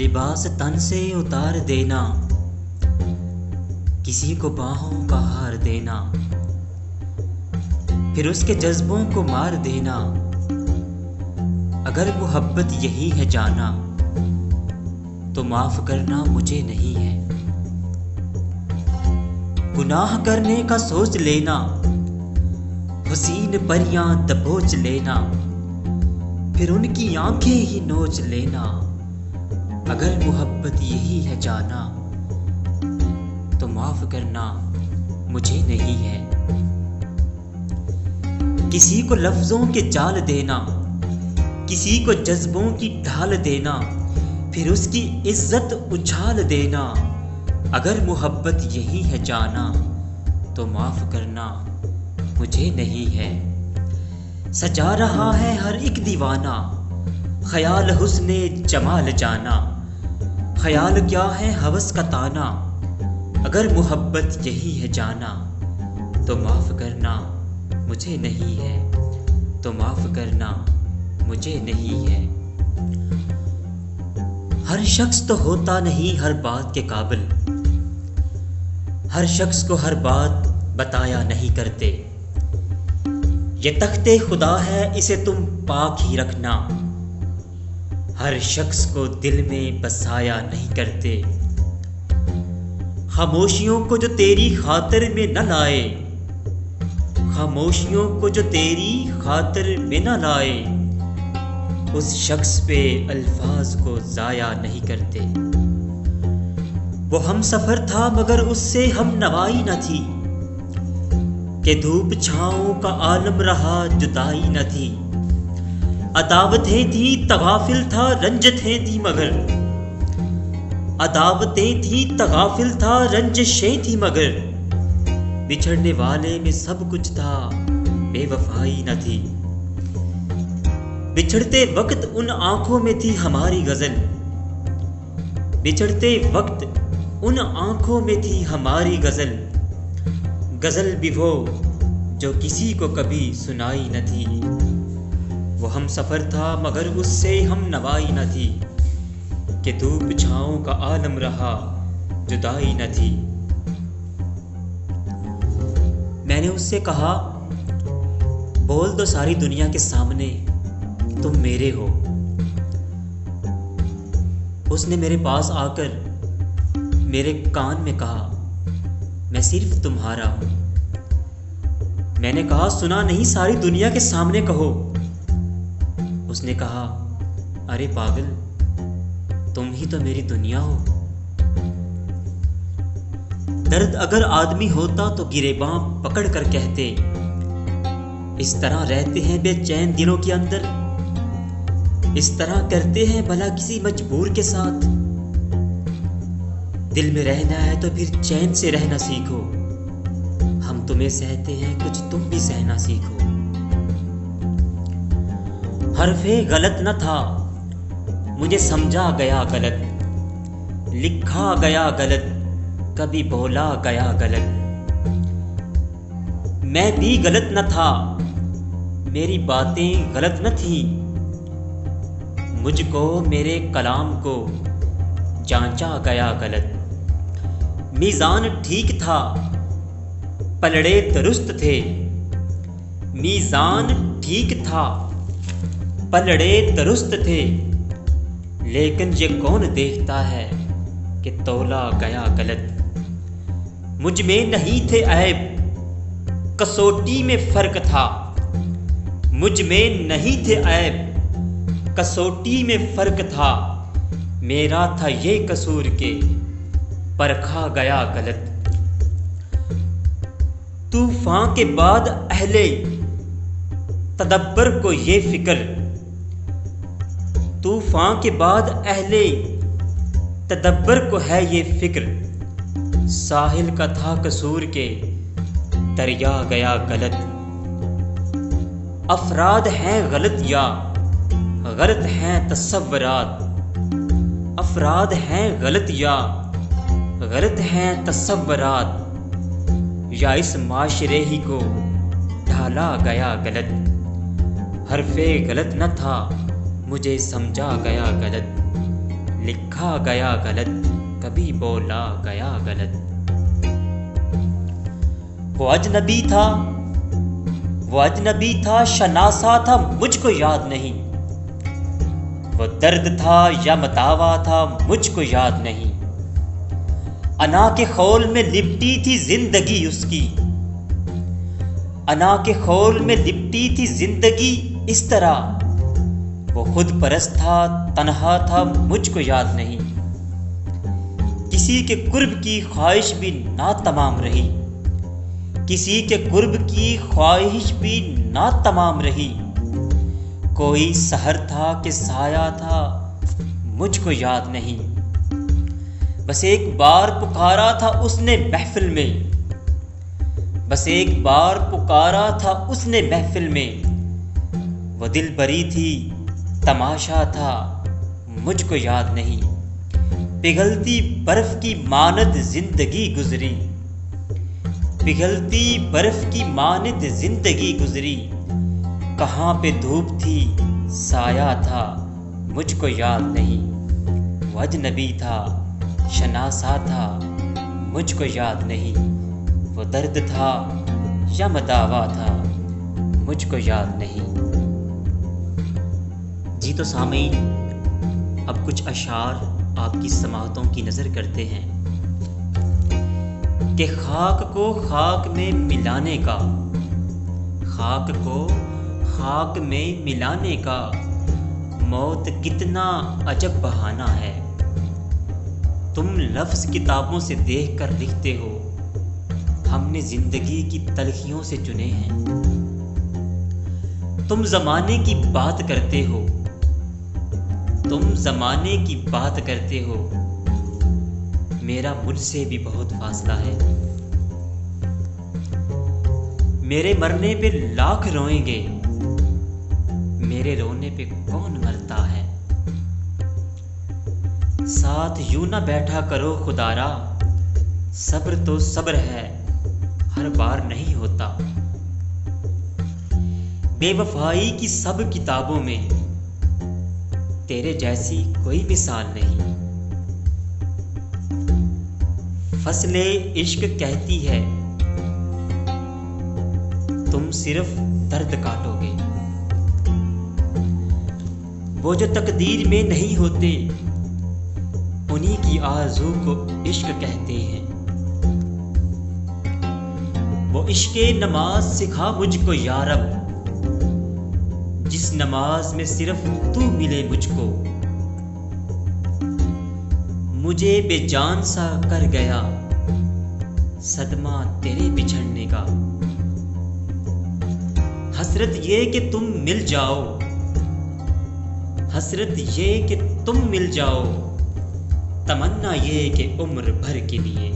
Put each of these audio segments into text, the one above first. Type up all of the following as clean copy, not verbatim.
लिबास तन से उतार देना, किसी को बाहों का हार देना, फिर उसके जज्बों को मार देना। अगर मोहब्बत यही है जाना, तो माफ करना मुझे नहीं है। गुनाह करने का सोच लेना, हुसीन परियां दबोच लेना, फिर उनकी आंखें ही नोच लेना। अगर मोहब्बत यही है जाना, तो माफ करना मुझे नहीं है। किसी को लफ्जों के जाल देना, किसी को जज्बों की ढाल देना, फिर उसकी इज्जत उछाल देना। अगर मोहब्बत यही है जाना, तो माफ करना मुझे नहीं है। सजा रहा है हर एक दीवाना, ख्याल हुस्ने जमाल जाना। ख्याल क्या है हवस का ताना, अगर मोहब्बत यही है जाना, तो माफ करना मुझे नहीं है, तो माफ करना मुझे नहीं है। हर शख्स तो होता नहीं हर बात के काबिल, हर शख्स को हर बात बताया नहीं करते। ये तख्ते खुदा है, इसे तुम पाक ही रखना। हर शख्स को दिल में बसाया नहीं करते। खामोशियों को जो तेरी खातिर में न लाए, खामोशियों को जो तेरी खातिर में न लाए, उस शख्स पे अल्फाज को जाया नहीं करते। वो हम सफर था मगर उससे हम नवाई न थी, कि धूप छाओं का आलम रहा जुदाई न थी। अदावतें थी तगाफिल था रंजतें थी मगर, अदावतें थी तगाफिल था रंजशें थी मगर, बिछड़ने वाले में सब कुछ था बेवफाई न थी। बिछड़ते वक्त उन आंखों में थी हमारी गजल, बिछड़ते वक्त उन आंखों में थी हमारी गजल। गजल भी वो जो किसी को कभी सुनाई न थी। वो हम सफर था मगर उससे हम नवाई न थी, कि धूप छाओं का आलम रहा जुदाई न थी। मैंने उससे कहा, बोल दो सारी दुनिया के सामने तुम मेरे हो। उसने मेरे पास आकर मेरे कान में कहा, मैं सिर्फ तुम्हारा हूं। मैंने कहा, सुना नहीं, सारी दुनिया के सामने कहो। उसने कहा, अरे पागल, तुम ही तो मेरी दुनिया हो। दर्द अगर आदमी होता तो गिरेबां पकड़ कर कहते, इस तरह रहते हैं बेचैन दिलों के अंदर, इस तरह करते हैं भला किसी मजबूर के साथ। दिल में रहना है तो फिर चैन से रहना सीखो। हम तुम्हें सहते हैं, कुछ तुम भी सहना सीखो। हरफे गलत न था, मुझे समझा गया गलत, लिखा गया गलत, कभी बोला गया गलत। मैं भी गलत न था, मेरी बातें गलत न थी। मुझको मेरे कलाम को जांचा गया गलत। मीज़ान ठीक था, पलड़े दुरुस्त थे। मीज़ान ठीक था, पलड़े दुरुस्त थे। लेकिन ये कौन देखता है कि तौला गया गलत। मुझ में नहीं थे ऐब, कसौटी में फर्क था। मुझ में नहीं थे ऐब, कसौटी में फर्क था। मेरा था ये कसूर के परखा गया गलत। तूफान के बाद अहले तदब्बर को ये फिक्र, तूफान के बाद अहले तदब्बर को है ये फिक्र। साहिल का था कसूर के दरिया गया गलत। अफराद हैं गलत या गलत हैं तसव्वुरात। अफराद हैं गलत या गलत हैं तसव्वुरात। या इस माशरे ही को ढाला गया गलत। हरफे गलत न था, मुझे समझा गया गलत। लिखा गया गलत, कभी बोला गया गलत। वो अजनबी था, शनासा था, मुझको याद नहीं। वो दर्द था या मदावा था, मुझको याद नहीं। अना के खौल में लिपटी थी जिंदगी उसकी, अना के खौल में लिपटी थी जिंदगी इस तरह। वो खुद परस्त था, तन्हा था, मुझको याद नहीं। किसी के कुर्ब की ख्वाहिश भी ना तमाम रही, किसी के कुर्ब की ख्वाहिश भी ना तमाम रही। कोई सहर था कि साया था, मुझको याद नहीं। बस एक बार पुकारा था उसने महफिल में, बस एक बार पुकारा था उसने महफिल में। वो दिल बरी थी, तमाशा था, मुझको याद नहीं। पिघलती बर्फ की मानद जिंदगी गुजरी, पिघलती बर्फ की मानद जिंदगी गुजरी। कहाँ पे धूप थी, साया था, मुझको याद नहीं। वो अजनबी था, शनासा था, मुझको याद नहीं। वो दर्द था या मदावा था, मुझको याद नहीं। जी तो सामीन, अब कुछ अशार आपकी समाअतों की नज़र करते हैं कि खाक को खाक में मिलाने का, खाक को खाक में मिलाने का मौत कितना अजब बहाना है। तुम लफ्ज़ किताबों से देख कर लिखते हो, हमने जिंदगी की तलखियों से चुने हैं। तुम ज़माने की बात करते हो, तुम ज़माने की बात करते हो, मेरा मुझसे भी बहुत फासला है। मेरे मरने पे लाख रोएंगे, मेरे रोने पे कौन मरता है। साथ यूं ना बैठा करो खुदारा, सब्र तो सब्र है, हर बार नहीं होता। बेवफाई की सब किताबों में तेरे जैसी कोई मिसाल नहीं। फसले इश्क कहती है, तुम सिर्फ दर्द काटोगे। वो जो तकदीर में नहीं होते, उन्हीं की आरज़ू को इश्क कहते हैं। वो इश्क़े नमाज सिखा मुझको यारब, जिस नमाज में सिर्फ तू मिले मुझको। मुझे बेजान सा कर गया सदमा तेरे बिछड़ने का। हसरत ये कि तुम मिल जाओ, हसरत ये कि तुम मिल जाओ, तमन्ना ये कि उम्र भर के लिए।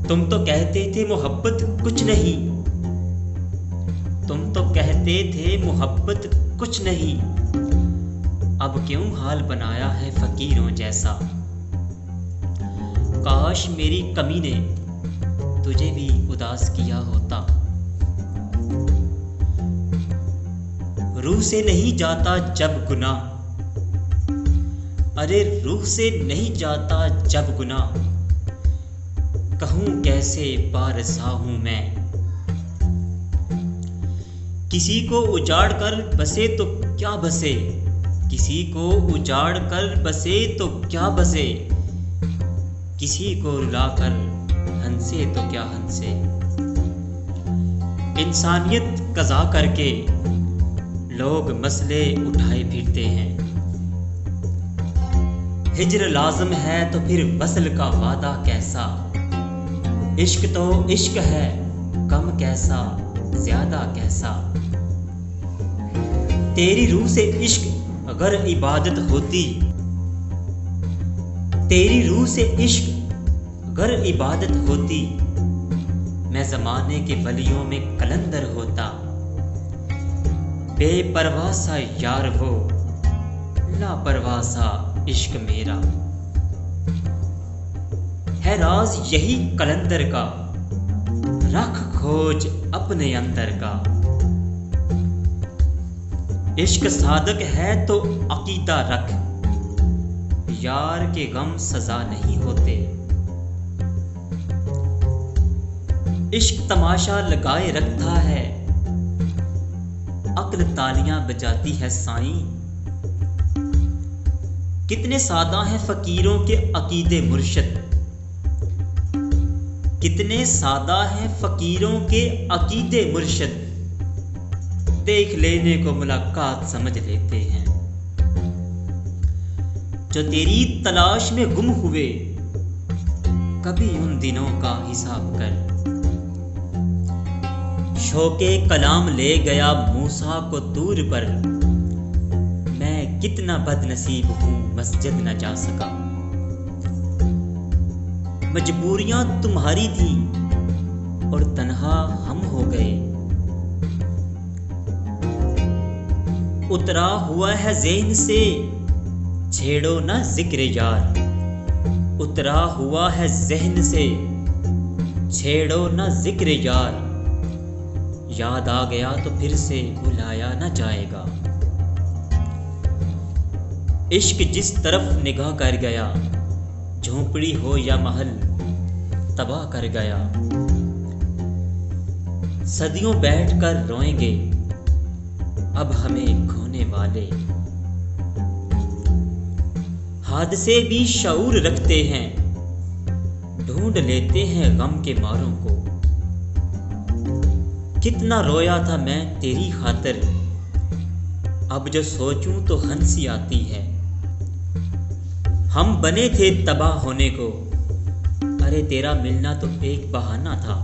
तुम तो कहते थे मोहब्बत कुछ नहीं, तुम तो कहते थे मोहब्बत कुछ नहीं। अब क्यों हाल बनाया है फकीरों जैसा। काश मेरी कमी ने तुझे भी उदास किया होता। रूह से नहीं जाता जब गुनाह, अरे रूह से नहीं जाता जब गुनाह। कहूँ कैसे पारसा हूँ मैं। किसी को उजाड़ कर बसे तो क्या बसे, किसी को उजाड़ कर बसे तो क्या बसे। किसी को रुलाकर हंसे तो क्या हंसे। इंसानियत कज़ा करके लोग मसले उठाए फिरते हैं। हिज्र लाज़िम है तो फिर वसल का वादा कैसा। इश्क तो इश्क है, कम कैसा ज्यादा कैसा। तेरी रूह से इश्क अगर इबादत होती, तेरी रूह से इश्क अगर इबादत होती, मैं ज़माने के वलियों में कलंदर होता। बेपरवाह सा यार वो, लापरवाह सा इश्क मेरा। है राज यही कलंदर का, रख खोज अपने अंदर का। इश्क सादक है तो अकीदा रख, यार के गम सजा नहीं होते। इश्क तमाशा लगाए रखता है, अक्ल तालियां बजाती है साईं। कितने सादा हैं फकीरों के अकीदे मुर्शद, कितने सादा हैं फकीरों के अकीदे मुर्शद। देख लेने को मुलाकात समझ लेते हैं। जो तेरी तलाश में गुम हुए, कभी उन दिनों का हिसाब कर। शौके कलाम ले गया मूसा को दूर पर, मैं कितना बदनसीब हूं मस्जिद न जा सका। मजबूरियां तुम्हारी थी और तन्हा हम हो गए। उतरा हुआ है ज़हन से छेड़ो ना जिक्र यार, उतरा हुआ है ज़हन से छेड़ो ना जिक्र यार। याद आ गया तो फिर से भुलाया न जाएगा। इश्क जिस तरफ निगाह कर गया, झोंपड़ी हो या महल तबाह कर गया। सदियों बैठकर रोएंगे अब हमें खोने वाले। हादसे भी शऊर रखते हैं, ढूंढ लेते हैं गम के मारों को। कितना रोया था मैं तेरी खातिर, अब जो सोचूं तो हंसी आती है। हम बने थे तबाह होने को, अरे तेरा मिलना तो एक बहाना था।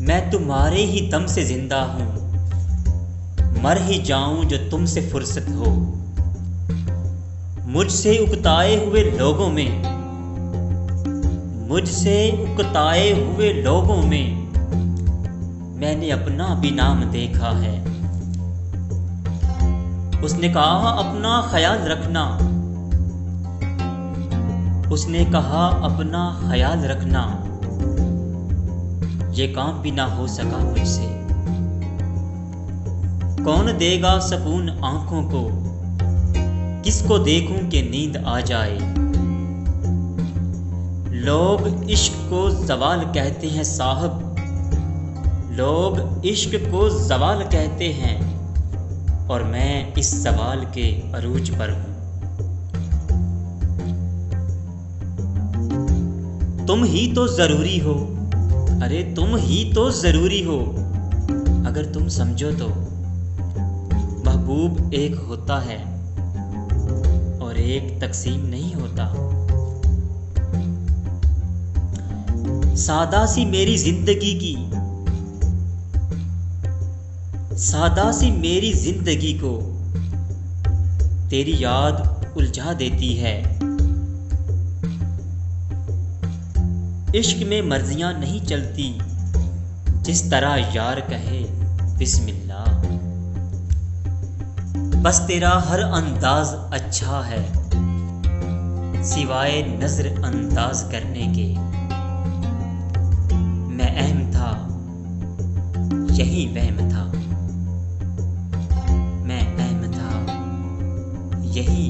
मैं तुम्हारे ही दम से जिंदा हूं, मर ही जाऊं जो तुमसे फुर्सत हो। मुझसे उकताए हुए लोगों में, मुझसे उकताए हुए लोगों में मैंने अपना भी नाम देखा है। उसने कहा अपना ख्याल रखना, उसने कहा अपना ख्याल रखना। ये काम भी ना हो सका मुझसे। कौन देगा सुकून आंखों को, किसको देखूं कि नींद आ जाए। लोग इश्क को ज़वाल कहते हैं साहब, लोग इश्क को ज़वाल कहते हैं, और मैं इस सवाल के अरूज पर हूं। तुम ही तो ज़रूरी हो, अरे तुम ही तो ज़रूरी हो। अगर तुम समझो तो महबूब एक होता है और एक तकसीम नहीं होता। सादा सी मेरी जिंदगी की, सादा सी मेरी जिंदगी को तेरी याद उलझा देती है। इश्क में मर्जियां नहीं चलती, जिस तरह यार कहे बिस्मिल्लाह। बस तेरा हर अंदाज अच्छा है, सिवाय नजर अंदाज करने के। मैं अहम था, यही वहम था। मैं अहम था, यही